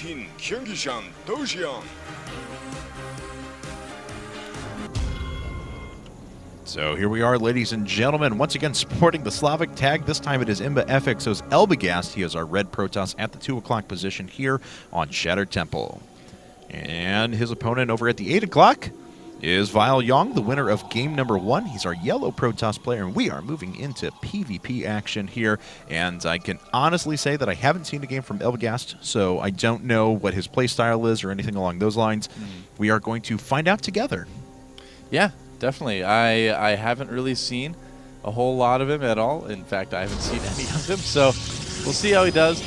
팀 경기장 도시양. So here we are, ladies and gentlemen, once again sporting the Slavic tag. This time it is imbaFXO.Elbegast. He is our red Protoss at the 2 o'clock position here on Shattered Temple. And his opponent over at the 8 o'clock is Vile.Yong, the winner of game number 1. He's our yellow Protoss player, and we are moving into PvP action here. And I can honestly say that I haven't seen a game from Elbegast, so I don't know what his playstyle is or anything along those lines. We are going to find out together. Yeah, definitely. I haven't really seen a whole lot of him at all. In fact, I haven't seen any of him, so we'll see how he does.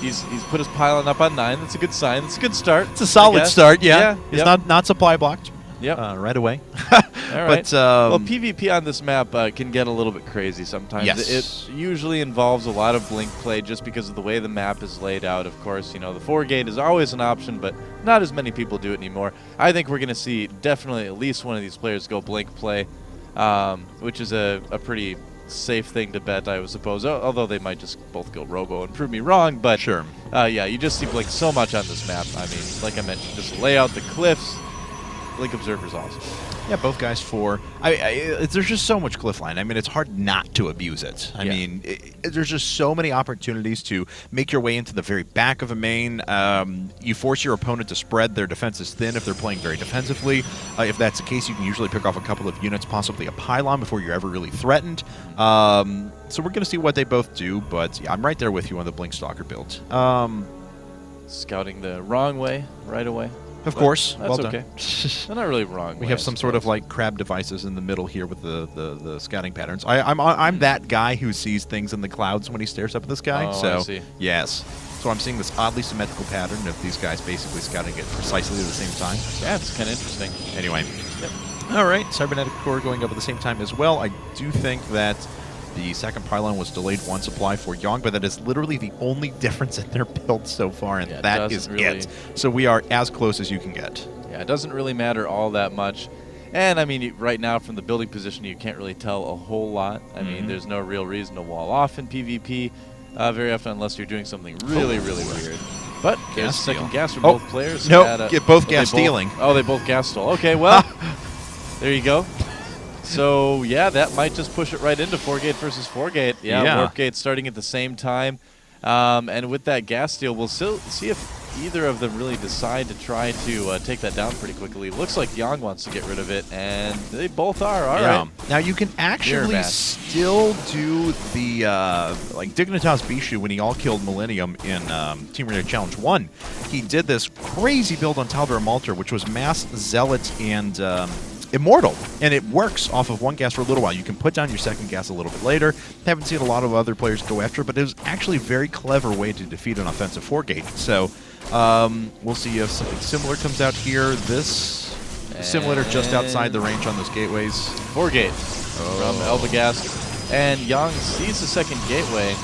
He's put his pylon up on 9. That's a good sign. That's a good start. It's a solid start, yeah. It's Yep. not supply blocked. Yep. Right away. All right. But, well, PvP on this map can get a little bit crazy sometimes. Yes. It usually involves a lot of blink play just because of the way the map is laid out. Of course, you know, the 4-gate is always an option, but not as many people do it anymore. I think we're going to see definitely at least one of these players go blink play, which is a pretty safe thing to bet, I would suppose, although they might just both go robo and prove me wrong. But sure. Yeah, you just see blink so much on this map. I mean, like I mentioned, just lay out the cliffs. Blink Observer's awesome. Yeah, both guys 4. There's just so much cliff line. I mean, it's hard not to abuse it. I mean, there's just so many opportunities to make your way into the very back of a main. You force your opponent to spread their defenses thin if they're playing very defensively. If that's the case, you can usually pick off a couple of units, possibly a pylon, before you're ever really threatened. So we're going to see what they both do, but yeah, I'm right there with you on the Blink Stalker build. Scouting the wrong way right away. Of course. That's well okay. done. They're not really wrong. We have some sort of like crab devices in the middle here with the scouting patterns. I'm that guy who sees things in the clouds when he stares up at the sky. Oh, so I see. yes. So I'm seeing this oddly symmetrical pattern of these guys basically scouting at precisely the same time. Yeah, it's kind of interesting. Anyway. Yep. All right. Cybernetic core going up at the same time as well. I do think that the second pylon was delayed 1 supply for Yong, but that is literally the only difference in their build so far, and that is really it. So we are as close as you can get. Yeah, it doesn't really matter all that much. And, I mean, right now from the building position, you can't really tell a whole lot. I mean, there's no real reason to wall off in PvP very often unless you're doing something really, really weird. But there's second gas for both players. No, get both gas stealing. Oh, they both gas stole. Okay, well, there you go. So, yeah, that might just push it right into 4-gate versus 4-gate. Yeah, Warp Gate starting at the same time. And with that gas steal, we'll still see if either of them really decide to try to take that down pretty quickly. Looks like Yong wants to get rid of it, and they both are. All right. Now, you can actually still do the, like, Dignitas Bishu when he all-killed Millennium in Team Arena Challenge 1. He did this crazy build on Tal'Dorei Malter, which was Mass, Zealot, and Immortal, and it works off of 1 gas for a little while. You can put down your second gas a little bit later. Haven't seen a lot of other players go after it, but it was actually a very clever way to defeat an offensive 4-gate. So we'll see if something similar comes out here. This simulator just outside the range on those gateways. 4-gate from Elbegast, and Yong sees the second gateway.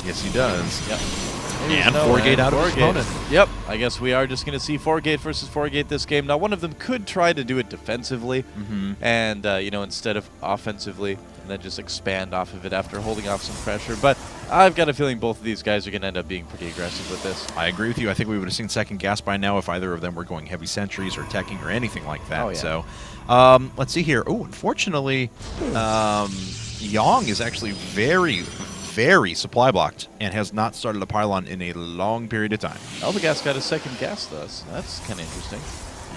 Yes, he does. Yep. And 4-gate out of his opponent. Yep, I guess we are just going to see 4-gate versus 4-gate this game. Now, one of them could try to do it defensively, and you know, instead of offensively, and then just expand off of it after holding off some pressure. But I've got a feeling both of these guys are going to end up being pretty aggressive with this. I agree with you. I think we would have seen second gas by now if either of them were going heavy sentries or teching or anything like that. Oh, yeah. So let's see here. Oh, unfortunately, Yong is actually very supply blocked and has not started a pylon in a long period of time. Elbegast got a second gas, though, so that's kind of interesting.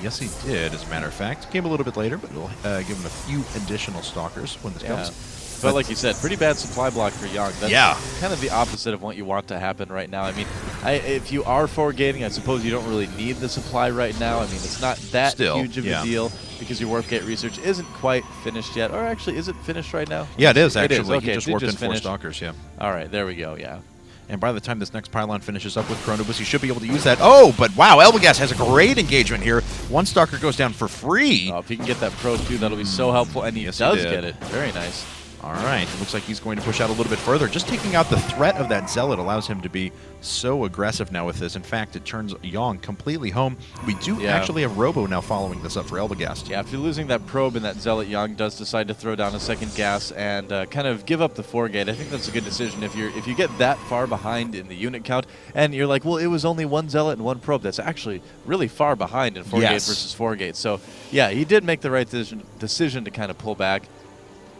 Yes, he did, as a matter of fact. Came a little bit later, but we'll give him a few additional stalkers when this comes. But like you said, pretty bad supply block for Yong. That's kind of the opposite of what you want to happen right now. I mean, if you are 4-gating, I suppose you don't really need the supply right now. I mean, it's not that huge of a deal because your Warp Gate research isn't quite finished yet. Or actually, is it finished right now? Yeah, it is, actually. It is. Okay, he just warped in 4 stalkers, yeah. All right, there we go, yeah. And by the time this next pylon finishes up with Chronobus, he should be able to use that. Oh, but wow, Elbegast has a great engagement here. 1 stalker goes down for free. Oh, if he can get that Pro 2, that'll be so helpful. And he does get it. Very nice. All right, it looks like he's going to push out a little bit further. Just taking out the threat of that Zealot allows him to be so aggressive now with this. In fact, it turns Yong completely home. We do actually have Robo now following this up for Elbegast. Yeah, after losing that probe and that Zealot, Yong does decide to throw down a second gas and kind of give up the 4-gate. I think that's a good decision. If you get that far behind in the unit count, and you're like, well, it was only 1 Zealot and 1 probe, that's actually really far behind in 4-gate versus 4-gate. So, yeah, he did make the right decision to kind of pull back.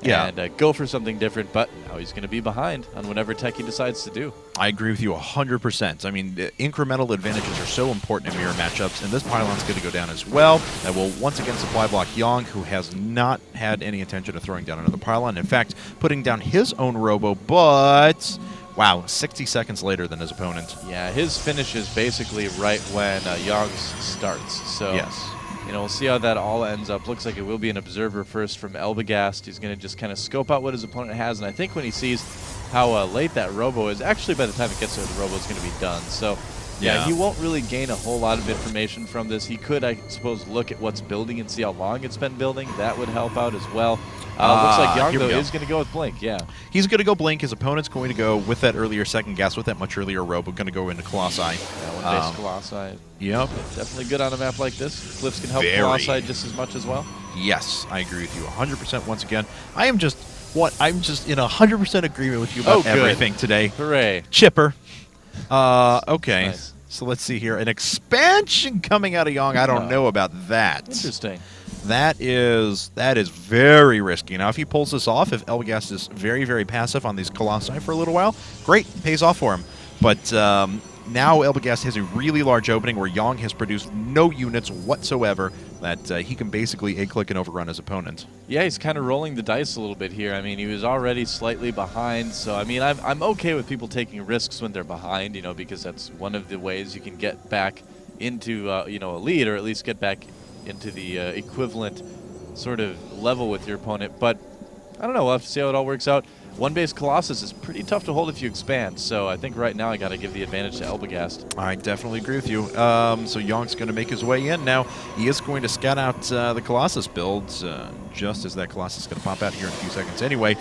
And go for something different, but now he's going to be behind on whatever tech he decides to do. I agree with you 100%. I mean, incremental advantages are so important in mirror matchups, and this pylon's going to go down as well. That will once again supply block Yong, who has not had any intention of throwing down another pylon. In fact, putting down his own Robo, but... wow, 60 seconds later than his opponent. Yeah, his finish is basically right when Yong's starts. So. Yes. You know, we'll see how that all ends up. Looks like it will be an observer first from Elbegast. He's going to just kind of scope out what his opponent has, and I think when he sees how late that Robo is, actually by the time it gets there, the Robo is going to be done. So, yeah, he won't really gain a whole lot of information from this. He could, I suppose, look at what's building and see how long it's been building. That would help out as well. Looks like Yong, though, is going to go with Blink, He's going to go Blink. His opponent's going to go with that earlier second gas, with that much earlier Robo, going to go into Colossi. Yeah, one-base Colossi. Yep. Definitely good on a map like this. Cliffs can help Colossi just as much as well. Yes, I agree with you 100% once again. I'm just in 100% agreement with you about everything today. Hooray. Chipper. Okay. Nice. So let's see here. An expansion coming out of Yong. I don't know about that. Interesting. That is very risky. Now, if he pulls this off, if Elbegast is very, very passive on these Colossi for a little while, great, pays off for him. But now Elbegast has a really large opening where Yong has produced no units whatsoever that he can basically A-click and overrun his opponent. Yeah, he's kind of rolling the dice a little bit here. I mean, he was already slightly behind, so I mean, I'm okay with people taking risks when they're behind, you know, because that's one of the ways you can get back into you know, a lead, or at least get back into the equivalent sort of level with your opponent. But I don't know, we'll have to see how it all works out. One-base Colossus is pretty tough to hold if you expand, so I think right now I got to give the advantage to Elbegast. I definitely agree with you. So Yong's going to make his way in. Now, he is going to scout out the Colossus builds, just as that Colossus is going to pop out here in a few seconds anyway.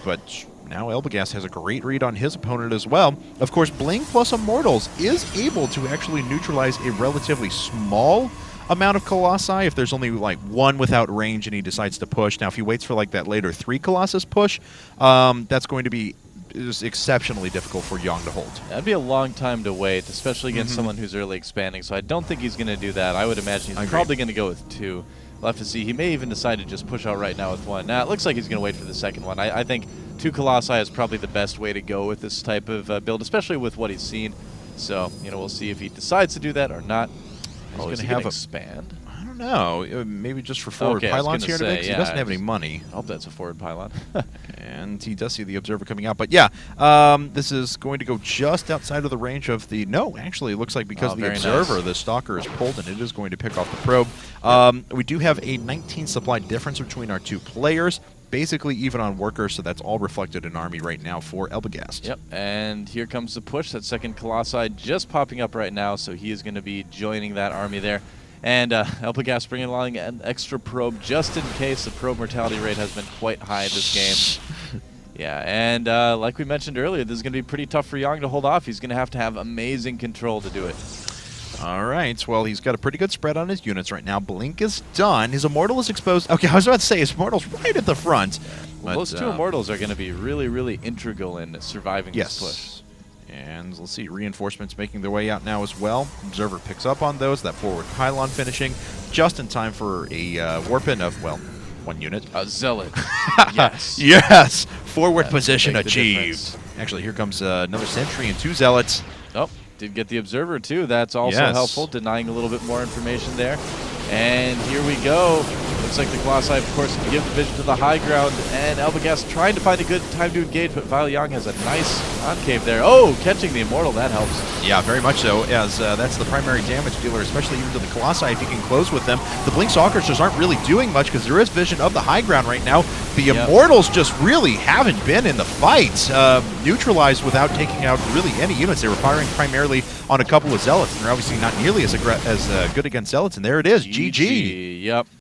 But now Elbegast has a great read on his opponent as well. Of course, Blink plus Immortals is able to actually neutralize a relatively small amount of Colossi if there's only like one without range and he decides to push. Now, if he waits for like that later 3 Colossus push, that's going to be exceptionally difficult for Yong to hold. That'd be a long time to wait, especially against someone who's early expanding, so I don't think he's going to do that. I would imagine he's probably going to go with 2. We'll have to see. He may even decide to just push out right now with 1. Now, it looks like he's going to wait for the second one. I think 2 Colossi is probably the best way to go with this type of build, especially with what he's seen. So, you know, we'll see if he decides to do that or not. He's going to have expand. I don't know. Maybe just for forward pylons here today, because he doesn't have any money. I hope that's a forward pylon. And he does see the Observer coming out. But yeah, this is going to go just outside of the range of the... No, actually, it looks like because of the Observer, the Stalker is pulled, and it is going to pick off the probe. We do have a 19 supply difference between our 2 players. Basically even on workers, so that's all reflected in Army right now for Elbegast. Yep, and here comes the push. That second Colossi just popping up right now, so he is going to be joining that army there. And Elbegast bringing along an extra probe just in case. The probe mortality rate has been quite high this game. Yeah, and like we mentioned earlier, this is going to be pretty tough for Yong to hold off. He's going to have amazing control to do it. All right, well, he's got a pretty good spread on his units right now. Blink is done. His Immortal is exposed. Okay, I was about to say, his Immortal's right at the front. Well, those 2 Immortals are going to be really, really integral in surviving this push. And let's see, reinforcements making their way out now as well. Observer picks up on those. That forward pylon finishing just in time for a warp-in of, well, 1 unit. A Zealot. Yes. Yes! Forward position achieved. Actually, here comes another Sentry and 2 Zealots. Oh, did get the Observer, too. That's also helpful, denying a little bit more information there. And here we go. Looks like the Colossi, of course, can give the vision to the high ground, and Elbegast trying to find a good time to engage, but Vile.Yong has a nice concave there. Oh, catching the Immortal, that helps. Yeah, very much so, as that's the primary damage dealer, especially even to the Colossi if you can close with them. The Blink Stalkers just aren't really doing much because there is vision of the high ground right now. The Immortals just really haven't been in the fight, neutralized without taking out really any units. They were firing primarily on a couple of Zealots, and they're obviously not nearly as good against Zealots, and there it is, GG. Yep.